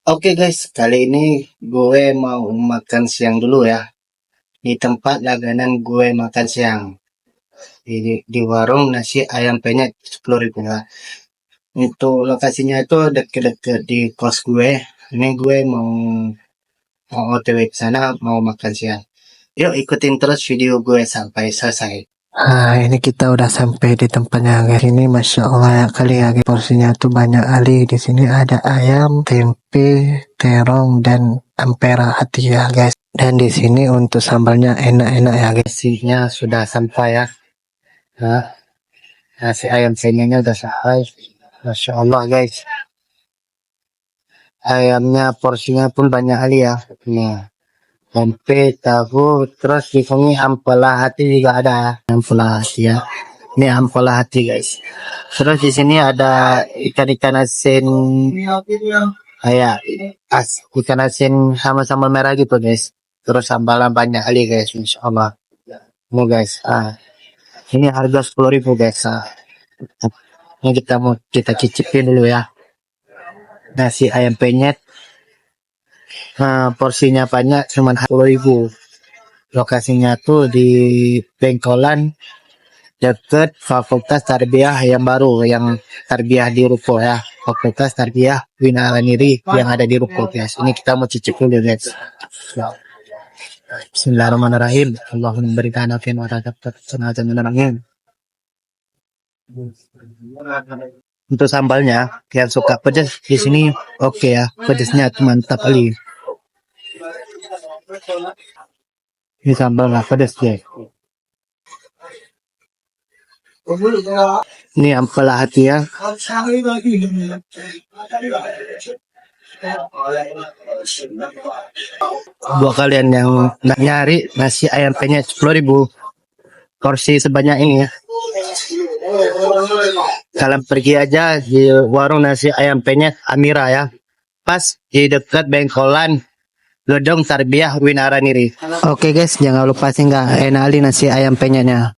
Oke guys, kali ini gue mau makan siang dulu ya. Di tempat langganan gue makan siang. Di warung nasi ayam penyet 10.000 ya. Itu lokasinya itu deket-deket di kos gue. Ini gue mau OTW ke sana mau makan siang. Yuk ikutin terus video gue sampai selesai. Ini kita udah sampai di tempatnya guys. Ini masya Allah ya kali ya guys. Porsinya tuh banyak kali. Di sini ada ayam, tempe, terong dan ampera hati ya guys. Dan di sini untuk sambalnya enak-enak ya guys. Nasinya sudah sampai ya. Nah, nasi ayam penyetnya udah sampai. Masya Allah guys. Ayamnya porsinya pun banyak kali ya. Nah, tempe, tahu, terus di sini ampela hati juga ada. Ampela hati ya. Ini ampela hati guys. Terus di sini ada ikan-ikan asin kayak ikan asin sama sambal merah gitu guys. Terus sambalan banyak kali guys, insya Allah. Mau guys, ini harga 10.000 guys. Ini kita cicipin dulu ya. Nasi ayam penyet. Porsinya banyak, cuma 10.000. Lokasinya tuh di Bengkolan deket Fakultas Tarbiyah yang baru, yang Tarbiyah di Ruko ya. Fakultas Tarbiyah Winaraniri yang ada di Ruko guys. Ini kita mau cicip dulu guys. Bismillahirrahmanirrahim. Allahumma berikan afian wa razaqna sanatan minal angin. Untuk sambalnya, yang suka pedas di sini oke ya, pedasnya tuh mantap kali. Ini sambal nggak pedas deh. Ini ampela hati ya. Buat kalian yang nggak nyari nasi ayam penyet 10.000 porsi sebanyak ini ya. Kalian pergi aja di warung nasi ayam penyet Amira ya. Pas di dekat Bengkolan Gedung Tarbiyah Winaraniri. Oke guys, jangan lupa singgah enali nasi ayam penyetnya.